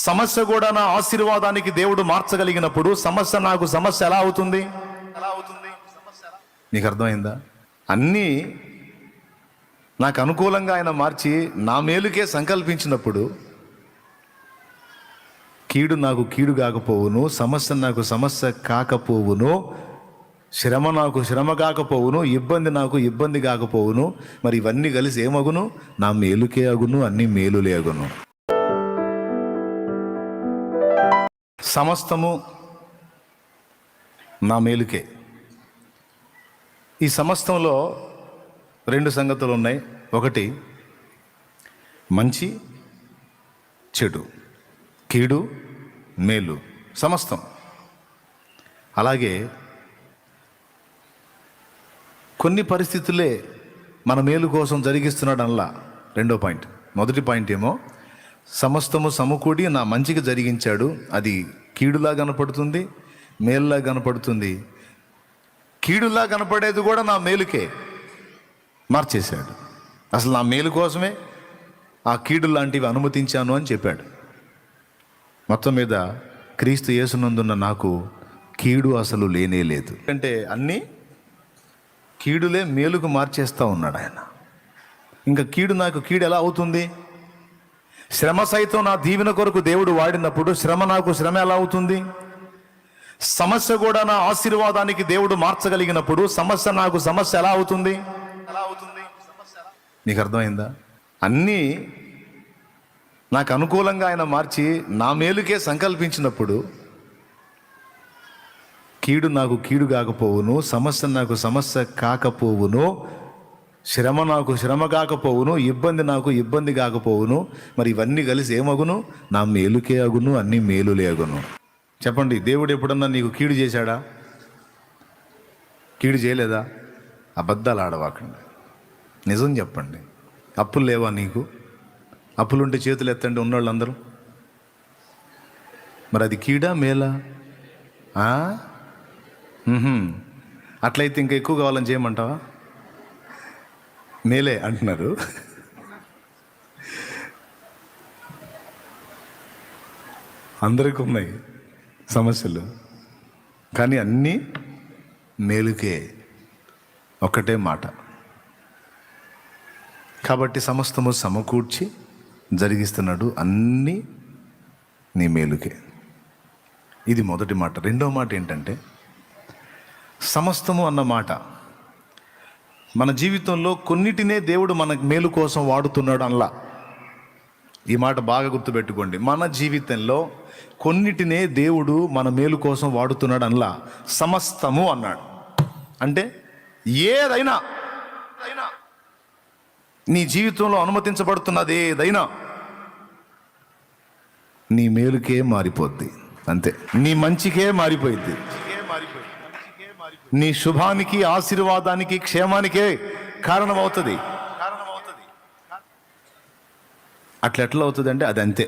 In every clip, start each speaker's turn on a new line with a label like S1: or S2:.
S1: సమస్య కూడా నా ఆశీర్వాదానికి దేవుడు మార్చగలిగినప్పుడు సమస్య నాకు సమస్య ఎలా అవుతుంది? నీకు అర్థమైందా? అన్నీ నాకు అనుకూలంగా ఆయన మార్చి నా మేలుకే సంకల్పించినప్పుడు కీడు నాకు కీడు కాకపోవును, సమస్య నాకు సమస్య కాకపోవును, శ్రమ నాకు శ్రమ కాకపోవును, ఇబ్బంది నాకు ఇబ్బంది కాకపోవును. మరి ఇవన్నీ కలిసి ఏమగును? నా మేలుకే అగును, అన్ని మేలులే అగును. సమస్తము నా మేలుకే. ఈ సమస్తంలో రెండు సంగతులు ఉన్నాయి. ఒకటి మంచి చెడు, కీడు మేలు, సమస్తం. అలాగే కొన్ని పరిస్థితులే మన మేలు కోసం జరిగిస్తున్నాడు అనలా. రెండో పాయింట్. మొదటి పాయింట్ ఏమో సమస్తము సమకూడి నా మంచికి జరిగించాడు, అది కీడులా కనపడుతుంది, మేలులా కనపడుతుంది. కీడులా కనపడేది కూడా నా మేలుకే మార్చేశాడు. అసలు నా మేలు కోసమే ఆ కీడు లాంటివి అనుమతించాను అని చెప్పాడు. మొత్తం మీద క్రీస్తు యేసునందున్న నాకు కీడు అసలు లేనే లేదు. అంటే అన్నీ కీడులే మేలుకు మార్చేస్తూ ఉన్నాడు ఆయన. ఇంకా కీడు నాకు కీడు ఎలా అవుతుంది? శ్రమ సైతం నా దీవెన కొరకు దేవుడు వాడినప్పుడు శ్రమ నాకు శ్రమ ఎలా అవుతుంది? సమస్య కూడా నా ఆశీర్వాదానికి దేవుడు మార్చగలిగినప్పుడు సమస్య నాకు సమస్య ఎలా అవుతుంది? నీకు అర్థమైందా? అన్నీ నాకు అనుకూలంగా ఆయన మార్చి నా మేలుకే సంకల్పించినప్పుడు కీడు నాకు కీడు కాకపోవును, సమస్య నాకు సమస్య కాకపోవును, శ్రమ నాకు శ్రమ కాకపోవును, ఇబ్బంది నాకు ఇబ్బంది కాకపోవును. మరి ఇవన్నీ కలిసి ఏమగును? నా మేలుకే అగును, అన్ని మేలులే అగును. చెప్పండి, దేవుడు ఎప్పుడన్నా నీకు కీడు చేశాడా? కీడు చేయలేదా? అబద్ధాలు ఆడవాకండి, నిజం చెప్పండి. అప్పులు లేవా నీకు? అప్పులుంటే చేతులు ఎత్తండి ఉన్నోళ్ళందరూ. మరి అది కీడా మేలా? అట్లయితే ఇంకా ఎక్కువ కావాలని చేయమంటావా? మేలే అంటున్నారు. అందరికీ ఉన్నాయి సమస్యలు, కానీ అన్నీ మేలుకే. ఒక్కటే మాట. కాబట్టి సమస్తము సమకూర్చి జరిగిస్తున్నాడు, అన్నీ నీ మేలుకే. ఇది మొదటి మాట. రెండో మాట ఏంటంటే సమస్తము అన్న మాట మన జీవితంలో కొన్నిటినే దేవుడు మన మేలు కోసం వాడుతున్నాడు అనలా. ఈ మాట బాగా గుర్తుపెట్టుకోండి. మన జీవితంలో కొన్నిటినే దేవుడు మన మేలు కోసం వాడుతున్నాడు అనలా. సమస్తము అన్నాడు. అంటే ఏదైనా నీ జీవితంలో అనుమతించబడుతున్నది ఏదైనా నీ మేలుకే మారిపోద్ది. అంతే, నీ మంచికే మారిపోయింది. నీ శుభానికి, ఆశీర్వాదానికి, క్షేమానికే కారణమవుతుంది. అట్లా ఎట్లా అవుతుంది అంటే అది అంతే.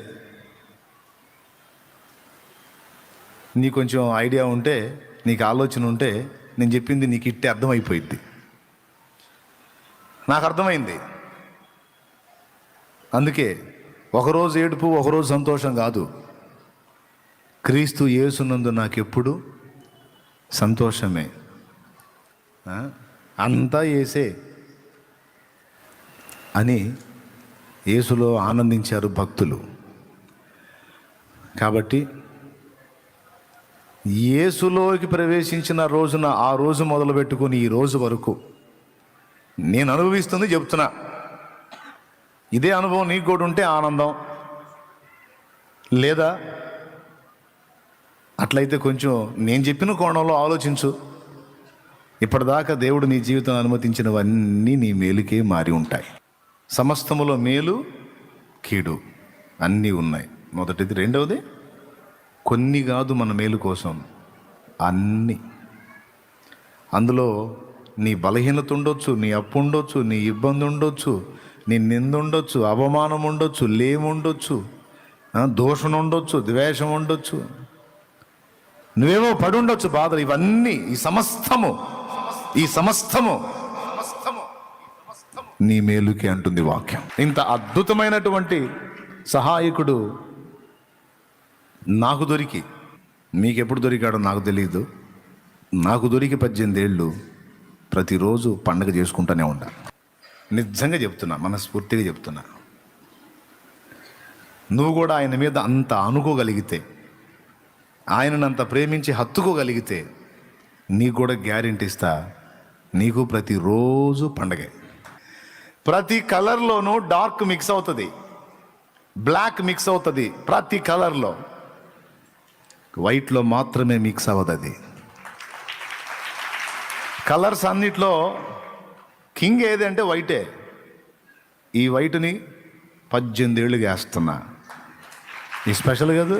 S1: నీ కొంచెం ఐడియా ఉంటే, నీకు ఆలోచన ఉంటే, నేను చెప్పింది నీకు ఇట్టే అర్థమైపోయింది. నాకు అర్థమైంది. అందుకే ఒకరోజు ఏడుపు, ఒకరోజు సంతోషం కాదు. క్రీస్తు యేసునందు నాకెప్పుడు సంతోషమే. అంతా యేసే అని యేసులో ఆనందించారు భక్తులు. కాబట్టి యేసులోకి ప్రవేశించిన రోజున, ఆ రోజు మొదలుపెట్టుకుని ఈ రోజు వరకు నేను అనుభవిస్తుంది చెప్తున్నా. ఇదే అనుభవం నీకు కూడా ఉంటే ఆనందం. లేదా అట్లయితే కొంచెం నేను చెప్పిన కోణంలో ఆలోచించు. ఇప్పటిదాకా దేవుడు నీ జీవితం అనుమతించినవన్నీ నీ మేలుకే మారి ఉంటాయి. సమస్తములో మేలు, కీడు అన్నీ ఉన్నాయి. మొదటిది. రెండవది, కొన్ని కాదు మన మేలు కోసం, అన్నీ. అందులో నీ బలహీనత ఉండొచ్చు, నీ అప్పు ఉండొచ్చు, నీ ఇబ్బంది ఉండొచ్చు, నీ నింద ఉండొచ్చు, అవమానం ఉండొచ్చు, లేముండొచ్చు, దోషం ఉండొచ్చు, ద్వేషం ఉండొచ్చు, నువ్వేమో పడి ఉండొచ్చు బాధలు. ఇవన్నీ, ఈ సమస్తము నీ మేలుకి అంటుంది వాక్యం. ఇంత అద్భుతమైనటువంటి సహాయకుడు నాకు దొరికి, మీకెప్పుడు దొరికాడో నాకు తెలియదు, నాకు దొరికి 18 ఏళ్ళు ప్రతిరోజు పండగ చేసుకుంటూనే ఉంటా. నిజంగా చెప్తున్నా, మనస్ఫూర్తిగా చెప్తున్నా. నువ్వు కూడా ఆయన మీద అంత అనుకోగలిగితే, ఆయనను అంత ప్రేమించి హత్తుకోగలిగితే, నీకు కూడా గ్యారెంటీ ఇస్తా, నీకు ప్రతిరోజు పండగే. ప్రతి కలర్లోనూ డార్క్ మిక్స్ అవుతుంది, బ్లాక్ మిక్స్ అవుతుంది. ప్రతి కలర్లో వైట్లో మాత్రమే మిక్స్ అవ్వదు. అది కలర్స్ అన్నిట్లో కింగ్ ఏదంటే వైటే. ఈ వైట్ని 18 ఏళ్ళుగా వేస్తున్నా. ఈ స్పెషల్ కాదు.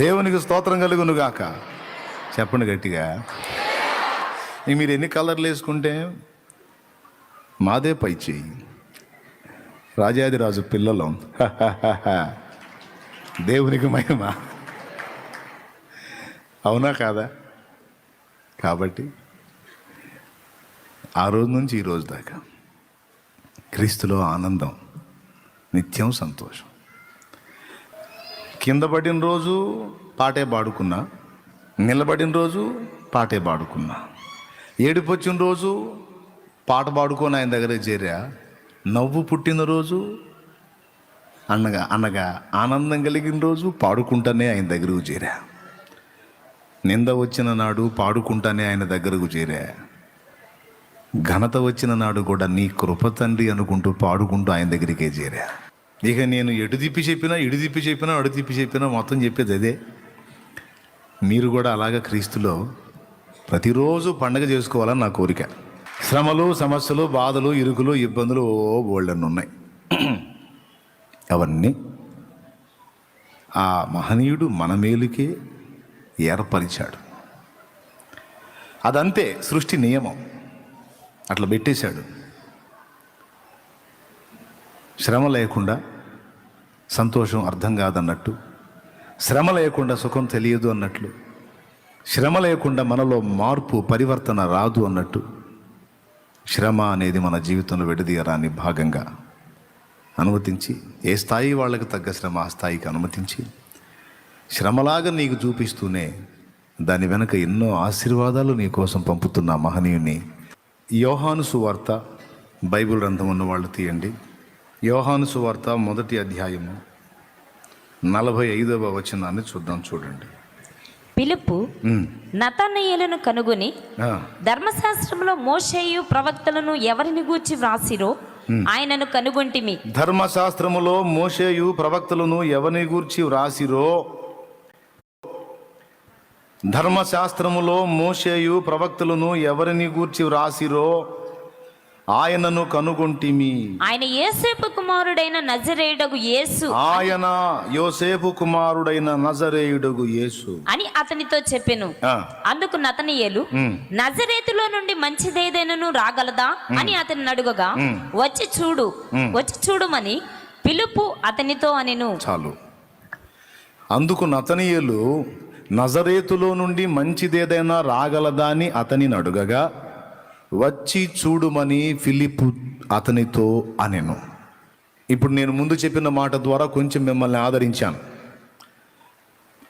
S1: దేవునికి స్తోత్రం కలుగును గాక. చెప్పండి గట్టిగా. మీరు ఎన్ని కలర్లు వేసుకుంటే మాదే పై చెయ్యి. రాజాదిరాజు పిల్లలం. దేవునికి మహిమ. అవునా కాదా? కాబట్టి ఆ రోజు నుంచి ఈ రోజు దాకా క్రీస్తులో ఆనందం, నిత్యం సంతోషం. కింద పడిన రోజు పాటే పాడుకున్నా, నిలబడిన రోజు పాటే పాడుకున్నా, ఏడుపు వచ్చిన రోజు పాట పాడుకొని ఆయన దగ్గర చేరా, నవ్వు పుట్టినరోజు అనగా ఆనందం కలిగిన రోజు పాడుకుంటానే ఆయన దగ్గరకు చేరా, నింద వచ్చిన నాడు పాడుకుంటానే ఆయన దగ్గరకు చేరా, ఘనత వచ్చిన నాడు కూడా నీ కృప తండ్రి అనుకుంటూ పాడుకుంటూ ఆయన దగ్గరికే చేరా. ఇక నేను ఎటు తిప్పి చెప్పినా, ఇటు తిప్పి చెప్పినా, అడు తిప్పి చెప్పినా మొత్తం చెప్పేది అదే. మీరు కూడా అలాగా క్రీస్తులో ప్రతిరోజు పండగ చేసుకోవాలని నా కోరిక. శ్రమలు, సమస్యలు, బాధలు, ఇరుకులు, ఇబ్బందులు బోల్డన్ని ఉన్నాయి. అవన్నీ ఆ మహనీయుడు మన మేలుకే ఏర్పరిచాడు. అదంతే, సృష్టి నియమం అట్లా పెట్టేశాడు. శ్రమ లేకుండా సంతోషం అర్థం కాదన్నట్టు, శ్రమ లేకుండా సుఖం తెలియదు అన్నట్లు, శ్రమ లేకుండా మనలో మార్పు పరివర్తన రాదు అన్నట్టు, శ్రమ అనేది మన జీవితంలో విడదీయరాని భాగంగా అనుమతించి, ఏ స్థాయి వాళ్ళకి తగ్గ శ్రమ ఆ స్థాయికి అనుమతించి, శ్రమలాగా నీకు చూపిస్తూనే దాని వెనక ఎన్నో ఆశీర్వాదాలు నీ కోసం పంపుతున్న మహనీయుని. యోహాను సువార్త, బైబిల్ గ్రంథం ఉన్న వాళ్ళు తీయండి. యోహాను సువార్త 1వ అధ్యాయము 45వ వచనాన్ని చూడండి.
S2: పిలుపు నతనయేలును కనుగొని, ధర్మశాస్త్రంలో మోషేయు ప్రవక్తలను ఎవరిని గూర్చి వ్రాసిరో ఆయనను కనుగొంటిమి.
S1: ధర్మశాస్త్రములో మోషేయు ప్రవక్తలను ఎవరిని గూర్చి వ్రాసిరో, ధర్మశాస్త్రములో మోషేయు ప్రవక్తలను ఎవరిని గూర్చి వ్రాసిరో ఆయనను కనుగొంటిమి.
S2: ఆయన యోసేపు కుమారుడైన నజరేయుడగు యేసు,
S1: ఆయన యోసేపు కుమారుడైన నజరేయుడగు యేసు
S2: అని అతనితో చెప్పెను. అందుకు నతనయేలు, నజరేతులో నుండి మంచిదేదైనను రాగలదా అని అతన్ని అడుగగా, వచ్చి చూడుమని పిలుపు అతనితో అనెను.
S1: చాలు. అందుకు నతనయేలు నజరేతులో నుండి మంచిదేదైనా రాగలదా అని అతనిని అడుగగా, వచ్చి చూడుమని ఫిలిప్పు అతనితో అనెను. ఇప్పుడు నేను ముందు చెప్పిన మాట ద్వారా కొంచెం మిమ్మల్ని ఆదరించాను.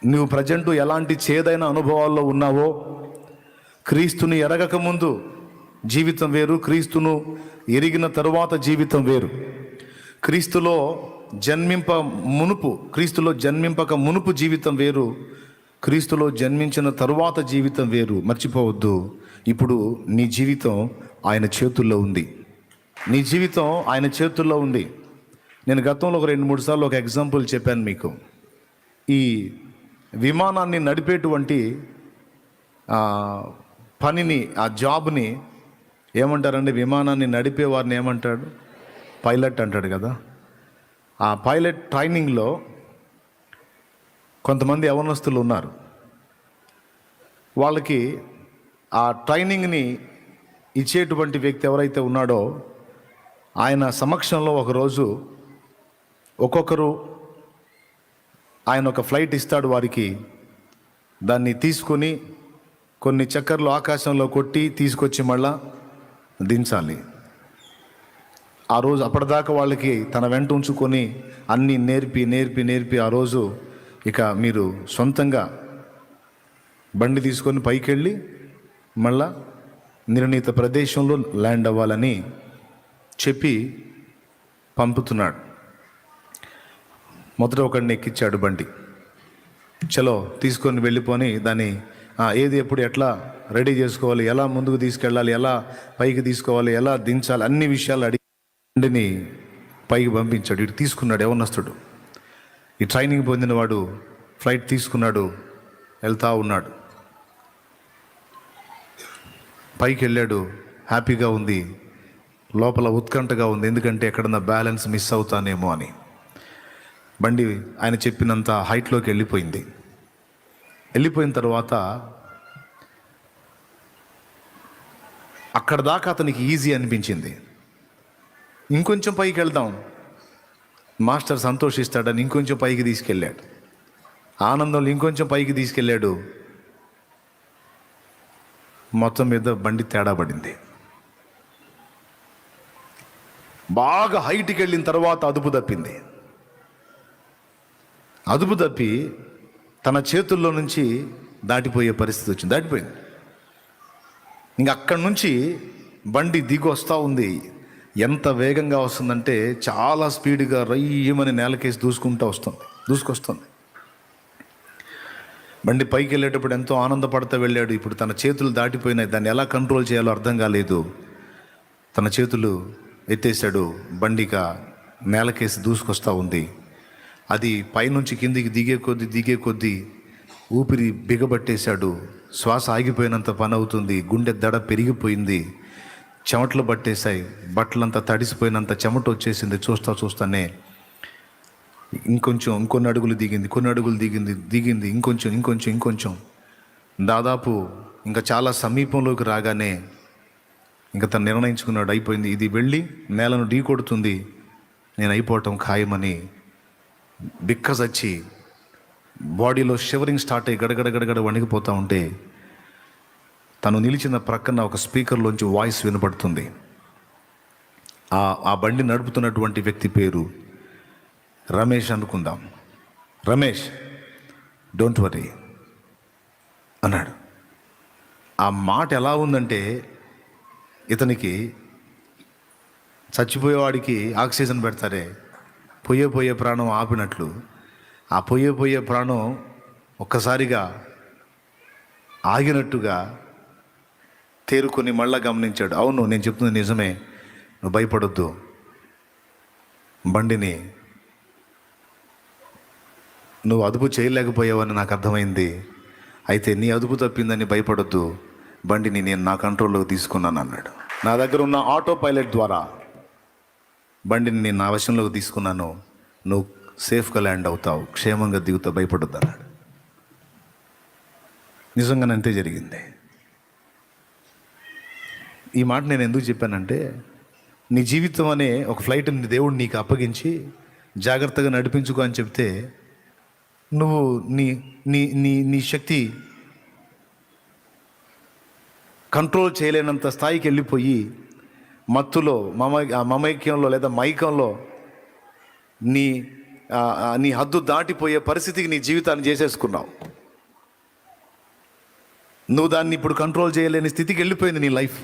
S1: నువ్వు ప్రజెంట్ ఎలాంటి చేదైన అనుభవాల్లో ఉన్నావో, క్రీస్తుని ఎరగక ముందు జీవితం వేరు, క్రీస్తును ఎరిగిన తరువాత జీవితం వేరు. క్రీస్తులో జన్మింపక మునుపు జీవితం వేరు, క్రీస్తులో జన్మించిన తరువాత జీవితం వేరు. మర్చిపోవద్దు, ఇప్పుడు నీ జీవితం ఆయన చేతుల్లో ఉంది. నీ జీవితం ఆయన చేతుల్లో ఉంది. నేను గతంలో ఒక 2-3 సార్లు ఒక ఎగ్జాంపుల్ చెప్పాను మీకు. ఈ విమానాన్ని నడిపేటువంటి పనిని, ఆ జాబ్ని ఏమంటారండి? విమానాన్ని నడిపే వారిని ఏమంటాడు? పైలట్ అంటాడు కదా. ఆ పైలట్ ట్రైనింగ్లో కొంతమంది యవనస్తులు ఉన్నారు. వాళ్ళకి ఆ ట్రైనింగ్ని ఇచ్చేటువంటి వ్యక్తి ఎవరైతే ఉన్నాడో ఆయన సమక్షంలో ఒకరోజు ఒక్కొక్కరు ఆయన ఒక ఫ్లైట్ ఇస్తాడు వారికి. దాన్ని తీసుకొని కొన్ని చక్కర్లు ఆకాశంలో కొట్టి తీసుకొచ్చి మళ్ళా దించాలి. ఆ రోజు అప్పటిదాకా వాళ్ళకి తన వెంట ఉంచుకొని అన్నీ నేర్పి ఆ రోజు ఇక మీరు సొంతంగా బండి తీసుకొని పైకి వెళ్ళి మళ్ళా నిర్ణీత ప్రదేశంలో ల్యాండ్ అవ్వాలని చెప్పి పంపుతున్నాడు. మొదట ఒకడిని ఎక్కించాడు బండి. చలో తీసుకొని వెళ్ళిపోని దాన్ని ఏది ఎప్పుడు ఎట్లా రెడీ చేసుకోవాలి, ఎలా ముందుకు తీసుకెళ్ళాలి, ఎలా పైకి తీసుకోవాలి, ఎలా దించాలి, అన్ని విషయాలు అడిగి బండిని పైకి పంపించాడు. ఇటు తీసుకున్నాడు యవనస్తుడు. ఈ ట్రైనింగ్ పొందిన వాడు ఫ్లైట్ తీసుకున్నాడు, వెళ్తూ ఉన్నాడు. పైకి వెళ్ళాడు, హ్యాపీగా ఉంది, లోపల ఉత్కంఠగా ఉంది, ఎందుకంటే ఎక్కడన్నా బ్యాలెన్స్ మిస్ అవుతానేమో అని. బండి ఆయన చెప్పినంత హైట్లోకి వెళ్ళిపోయింది. వెళ్ళిపోయిన తర్వాత అక్కడ దాకా అతనికి ఈజీ అనిపించింది. ఇంకొంచెం పైకి వెళ్దాం, మాస్టర్ సంతోషిస్తాడని ఇంకొంచెం పైకి తీసుకెళ్ళాడు. ఆనందంలో ఇంకొంచెం పైకి తీసుకెళ్ళాడు. మొత్తం మీద బండి తేడా పడింది. బాగా హైట్కి వెళ్ళిన తర్వాత అదుపు తప్పింది. అదుపు తప్పి తన చేతుల్లో నుంచి దాటిపోయే పరిస్థితి వచ్చింది. దాటిపోయింది. ఇంక అక్కడి నుంచి బండి దిగి వస్తూ ఉంది. ఎంత వేగంగా వస్తుందంటే చాలా స్పీడ్గా రయ్యమని నేలకేసి దూసుకొస్తుంది. బండి పైకి వెళ్ళేటప్పుడు ఎంతో ఆనందపడతా వెళ్ళాడు. ఇప్పుడు తన చేతులు దాటిపోయినాయి, దాన్ని ఎలా కంట్రోల్ చేయాలో అర్థం కాలేదు. తన చేతులు ఎత్తేసాడు. బండిక నేలకేసి దూసుకొస్తూ ఉంది. అది పైనుంచి కిందికి దిగే కొద్దీ ఊపిరి బిగబట్టేశాడు. శ్వాస ఆగిపోయినంత పని అవుతుంది. గుండె దడ పెరిగిపోయింది. చెమటలు పట్టేశాయి. బట్టలంతా తడిసిపోయినంత చెమట వచ్చేసింది. చూస్తానే ఇంకొన్ని అడుగులు దిగింది. ఇంకొంచెం దాదాపు ఇంకా చాలా సమీపంలోకి రాగానే ఇంకా తను నిర్ణయించుకున్నాడు, అయిపోయింది, ఇది వెళ్ళి నేలను ఢీ కొడుతుంది, నేను అయిపోవటం ఖాయమని బిక్కసొచ్చి బాడీలో షివరింగ్ స్టార్ట్ అయ్యి గడగడ వణికిపోతూ ఉంటే తను నిలిచిన ప్రక్కన ఒక స్పీకర్లోంచి వాయిస్ వినపడుతుంది. ఆ బండి నడుపుతున్నటువంటి వ్యక్తి పేరు రమేష్ అనుకుందాం. రమేష్, డోంట్ వరీ అన్నాడు. ఆ మాట ఎలా ఉందంటే ఇతనికి చచ్చిపోయేవాడికి ఆక్సిజన్ పెడతారే, పోయే ప్రాణం ఆపినట్లు ఆ పోయే ప్రాణం ఒక్కసారిగా ఆగినట్టుగా తేరుకొని మళ్ళా గమనించాడు. అవును, నేను చెప్తుంది నిజమే, నువ్వు భయపడొద్దు, బండిని నువ్వు అదుపు చేయలేకపోయావని నాకు అర్థమైంది. అయితే నీ అదుపు తప్పిందని భయపడొద్దు, బండిని నేను నా కంట్రోల్లోకి తీసుకున్నాను అన్నాడు. నా దగ్గర ఉన్న ఆటో పైలట్ ద్వారా బండిని నేను నా వశంలోకి తీసుకున్నాను, నువ్వు సేఫ్గా ల్యాండ్ అవుతావు, క్షేమంగా దిగుతావు, భయపడొద్దు అన్నాడు. నిజంగానే అంతే జరిగింది. ఈ మాట నేను ఎందుకు చెప్పానంటే, నీ జీవితం అనే ఒక ఫ్లైట్ని దేవుడు నీకు అప్పగించి జాగ్రత్తగా నడిపించుకో అని చెప్తే నువ్వు నీ నీ నీ నీ శక్తి కంట్రోల్ చేయలేనంత స్థాయికి వెళ్ళిపోయి మత్తులో మమైక్యంలో లేదా మైకంలో నీ హద్దు దాటిపోయే పరిస్థితికి నీ జీవితాన్ని చేసేసుకున్నావు. నువ్వు దాన్ని ఇప్పుడు కంట్రోల్ చేయలేని స్థితికి వెళ్ళిపోయింది నీ లైఫ్,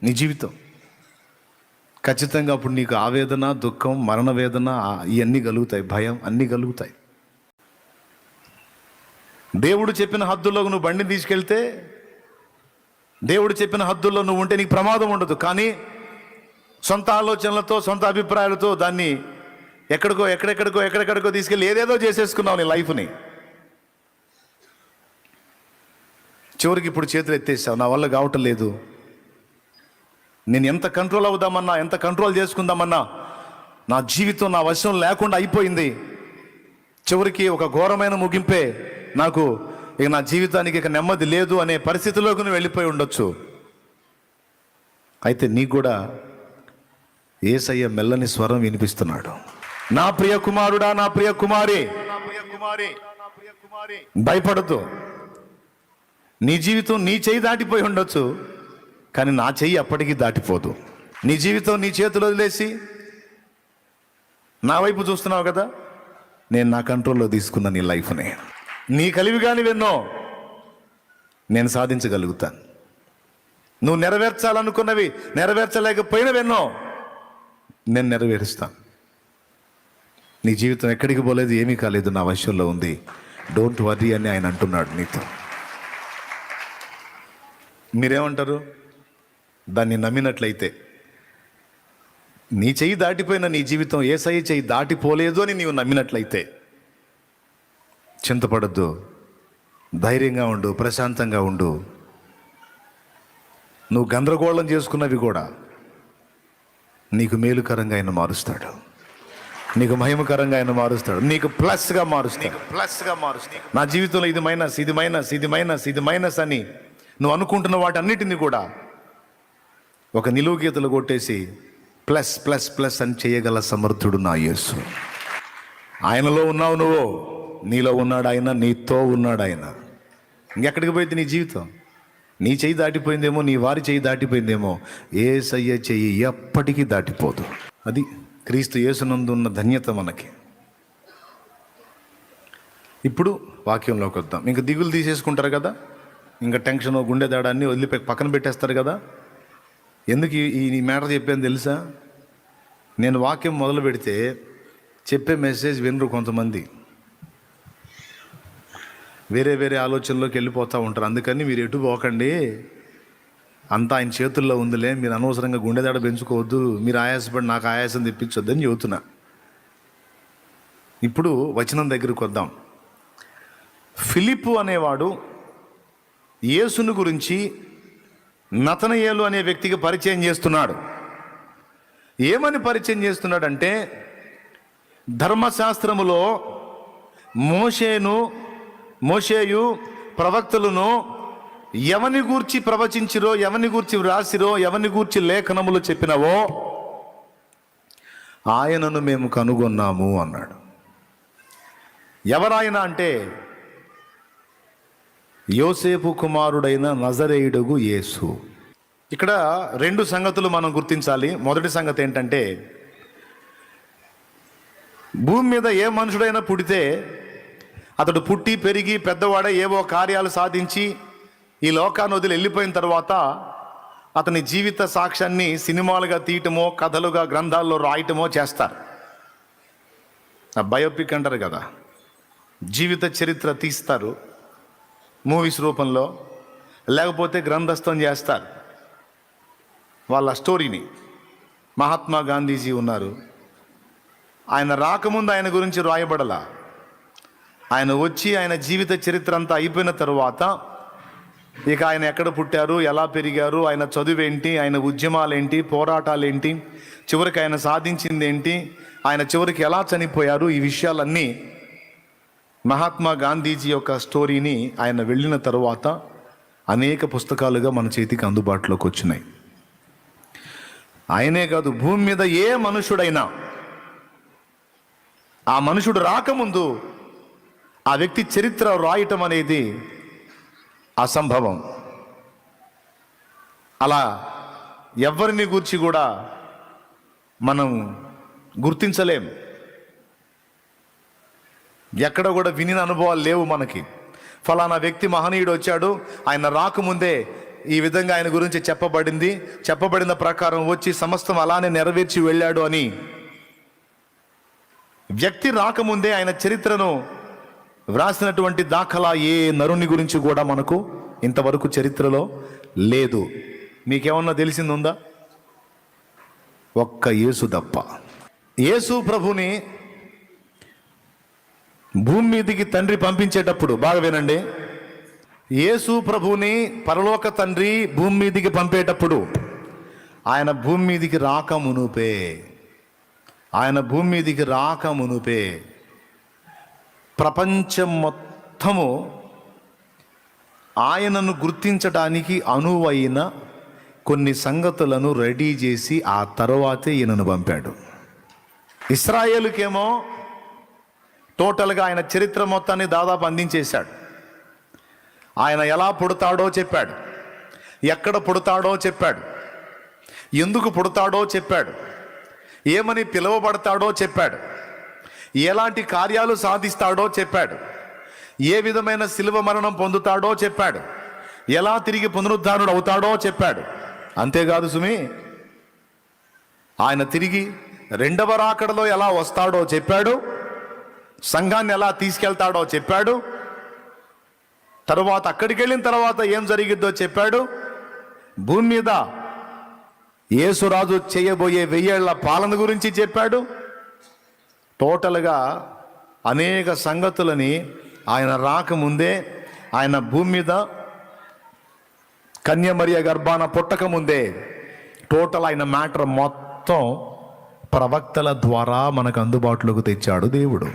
S1: నీ జీవితం. ఖచ్చితంగా అప్పుడు నీకు ఆవేదన, దుఃఖం, మరణ వేదన ఇవన్నీ కలుగుతాయి, భయం అన్నీ కలుగుతాయి. దేవుడు చెప్పిన హద్దుల్లో నువ్వు బండిని తీసుకెళ్తే, దేవుడు చెప్పిన హద్దుల్లో నువ్వు ఉంటే నీకు ప్రమాదం ఉండదు. కానీ సొంత ఆలోచనలతో, సొంత అభిప్రాయాలతో దాన్ని ఎక్కడికో తీసుకెళ్ళి ఏదేదో చేసేసుకున్నావు నీ లైఫ్ని. చివరికి ఇప్పుడు చేతులు ఎత్తేసావు, నా వల్ల కావటం లేదు, నేను ఎంత కంట్రోల్ అవుదామన్నా, ఎంత కంట్రోల్ చేసుకుందామన్నా నా జీవితం నా వశం లేకుండా అయిపోయింది. చివరికి ఒక ఘోరమైన ముగింపే, నాకు ఇక నా జీవితానికి ఇక నెమ్మది లేదు అనే పరిస్థితిలోకి నువ్వు వెళ్ళిపోయి ఉండొచ్చు. అయితే నీకు కూడా యేసయ్య మెల్లని స్వరం వినిపిస్తున్నాడు. నా ప్రియ కుమారుడా, నా ప్రియ కుమారి, భయపడద్దు. నీ జీవితం నీ చెయ్యి దాటిపోయి ఉండొచ్చు, కానీ నా చెయ్యి అప్పటికీ దాటిపోదు. నీ జీవితం నీ చేతులు వదిలేసి నా వైపు చూస్తున్నావు కదా, నేను నా కంట్రోల్లో తీసుకున్న నీ లైఫ్ని. నీ కలివిగాని వెన్నో నేను సాధించగలుగుతాను. నువ్వు నెరవేర్చాలనుకున్నవి నెరవేర్చలేకపోయినవెన్నో నేను నెరవేరుస్తాను. నీ జీవితం ఎక్కడికి పోలేదు, ఏమీ కాలేదు, నా వశంలో ఉంది, డోంట్ వర్రీ అని ఆయన అంటున్నాడు నీతో. మీరేమంటారు? దాన్ని నమ్మినట్లయితే నీ చెయ్యి దాటిపోయిన నీ జీవితం యేసయ్య చెయ్యి దాటిపోలేదు అని నీవు నమ్మినట్లయితే చింతపడద్దు, ధైర్యంగా ఉండు, ప్రశాంతంగా ఉండు. నువ్వు గందరగోళం చేసుకున్నవి కూడా నీకు మేలుకరంగా ఆయన మారుస్తాడు, నీకు మహిమకరంగా ఆయన మారుస్తాడు, నీకు ప్లస్గా మారుస్తాడు. నా జీవితంలో ఇది మైనస్, ఇది మైనస్, ఇది మైనస్, ఇది మైనస్ అని నువ్వు అనుకుంటున్న వాటన్నిటిని కూడా ఒక నిలువు గీతలు కొట్టేసి ప్లస్ ప్లస్ ప్లస్ అని చేయగల సమర్థుడు నా యేసు. ఆయనలో ఉన్నావు నువ్వు, నీలో ఉన్నాడు ఆయన, నీతో ఉన్నాడు ఆయన. ఇంకెక్కడికి పోయింది నీ జీవితం? నీ చెయ్యి దాటిపోయిందేమో, నీ వారి చెయ్యి దాటిపోయిందేమో, యేసయ్య చెయ్యి ఎప్పటికీ దాటిపోదు. అది క్రీస్తు యేసునందు ఉన్న ధన్యత మనకి. ఇప్పుడు వాక్యంలోకి వద్దాం. ఇంకా దిగులు తీసేసుకుంటారు కదా, ఇంకా టెన్షన్, గుండె దాడాన్ని వదిలిపెట్టి పక్కన పెట్టేస్తారు కదా. ఎందుకు ఈ మ్యాటర్ చెప్పాను తెలుసా? నేను వాక్యం మొదలు పెడితే చెప్పే మెసేజ్ వినరు కొంతమంది, వేరే వేరే ఆలోచనలోకి వెళ్ళిపోతూ ఉంటారు. అందుకని మీరు ఎటు పోకండి, అంతా ఆయన చేతుల్లో ఉందిలే, మీరు అనవసరంగా గుండెదాడ పెంచుకోవద్దు, మీరు ఆయాసపడి నాకు ఆయాసం తెప్పించొద్దు అని చెబుతున్నా. ఇప్పుడు వచనం దగ్గరికి వద్దాం. ఫిలిప్పు అనేవాడు యేసును గురించి నతనయేలు అనే వ్యక్తికి పరిచయం చేస్తున్నాడు. ఏమని పరిచయం చేస్తున్నాడంటే, ధర్మశాస్త్రములో మోషేయు ప్రవక్తలను ఎవని గూర్చి ప్రవచించిరో, ఎవని గూర్చి వ్రాసిరో, ఎవని గూర్చి లేఖనములు చెప్పినవో ఆయనను మేము కనుగొన్నాము అన్నాడు. ఎవరాయన అంటే యోసేపు కుమారుడైన నజరేయుడగు యేసు. ఇక్కడ రెండు సంగతులు మనం గుర్తించాలి. మొదటి సంగతి ఏంటంటే, భూమి మీద ఏ మనుషుడైనా పుడితే అతడు పుట్టి పెరిగి పెద్దవాడై ఏవో కార్యాలు సాధించి ఈ లోకాన్ని వదిలి వెళ్ళిపోయిన తర్వాత అతని జీవిత సాక్ష్యాన్ని సినిమాలుగా తీయటమో, కథలుగా గ్రంథాల్లో రాయటమో చేస్తారు. బయోపిక్ అంటారు కదా, జీవిత చరిత్ర తీస్తారు మూవీస్ రూపంలో, లేకపోతే గ్రంథస్థం చేస్తారు వాళ్ళ స్టోరీని. మహాత్మా గాంధీజీ ఉన్నారు, ఆయన రాకముందు ఆయన గురించి రాయబడలా. ఆయన వచ్చి ఆయన జీవిత చరిత్ర అంతా అయిపోయిన తర్వాత ఇక ఆయన ఎక్కడ పుట్టారు, ఎలా పెరిగారు, ఆయన చదువేంటి, ఆయన ఉద్యమాలేంటి, పోరాటాలేంటి, చివరికి ఆయన సాధించింది ఏంటి, ఆయన చివరికి ఎలా చనిపోయారు, ఈ విషయాలన్నీ మహాత్మా గాంధీజీ యొక్క స్టోరీని ఆయన వెళ్ళిన తరువాత అనేక పుస్తకాలుగా మన చేతికి అందుబాటులోకి వచ్చినాయి. ఆయనే కాదు, భూమి మీద ఏ మనుషుడైనా ఆ మనుషుడు రాకముందు ఆ వ్యక్తి చరిత్ర రాయటం అనేది అసంభవం. అలా ఎవరిని గూర్చి కూడా మనం గుర్తించలేం. ఎక్కడ కూడా వినిన అనుభవాలు లేవు మనకి. ఫలానా వ్యక్తి మహనీయుడు వచ్చాడు, ఆయన రాకముందే ఈ విధంగా ఆయన గురించి చెప్పబడిన ప్రకారం వచ్చి సమస్తం అలానే నెరవేర్చి వెళ్ళాడు అని. వ్యక్తి రాకముందే ఆయన చరిత్రను వ్రాసినటువంటి దాఖలా ఏ నరుని గురించి కూడా మనకు ఇంతవరకు చరిత్రలో లేదు. మీకేమన్నా తెలిసిందుందా? ఒక్క యేసు తప్ప. యేసు ప్రభుని భూమి మీదికి తండ్రి పంపించేటప్పుడు, బాగా వినండి, యేసు ప్రభుని పరలోక తండ్రి భూమి మీదికి పంపేటప్పుడు ఆయన భూమి మీదికి రాకమునుపే ప్రపంచం మొత్తము ఆయనను గుర్తించడానికి అనువైన కొన్ని సంగతులను రెడీ చేసి ఆ తర్వాతే ఈయనను పంపాడు. ఇశ్రాయేలుకేమో టోటల్గా ఆయన చరిత్ర మొత్తాన్ని దాదాపు అందించేశాడు. ఆయన ఎలా పుడతాడో చెప్పాడు, ఎక్కడ పుడతాడో చెప్పాడు, ఎందుకు పుడతాడో చెప్పాడు, ఏమని పిలువబడతాడో చెప్పాడు, ఎలాంటి కార్యాలు సాధిస్తాడో చెప్పాడు, ఏ విధమైన శిలువ మరణం పొందుతాడో చెప్పాడు, ఎలా తిరిగి పునరుద్ధానుడు అవుతాడో చెప్పాడు. అంతేకాదు సుమి, ఆయన తిరిగి రెండవ రాకడలో ఎలా వస్తాడో చెప్పాడు, సంఘాన్ని ఎలా తీసుకెళ్తాడో చెప్పాడు, తరువాత అక్కడికి వెళ్ళిన తర్వాత ఏం జరిగిద్దో చెప్పాడు, భూమి మీద యేసురాజు చేయబోయే 1000 ఏళ్ల పాలన గురించి చెప్పాడు. టోటల్గా అనేక సంగతులని ఆయన రాకముందే, ఆయన భూమి మీద కన్యమరియ గర్భాన పుట్టక ముందే టోటల్ ఆయన మ్యాటర్ మొత్తం ప్రవక్తల ద్వారా మనకు అందుబాటులోకి తెచ్చాడు దేవుడు.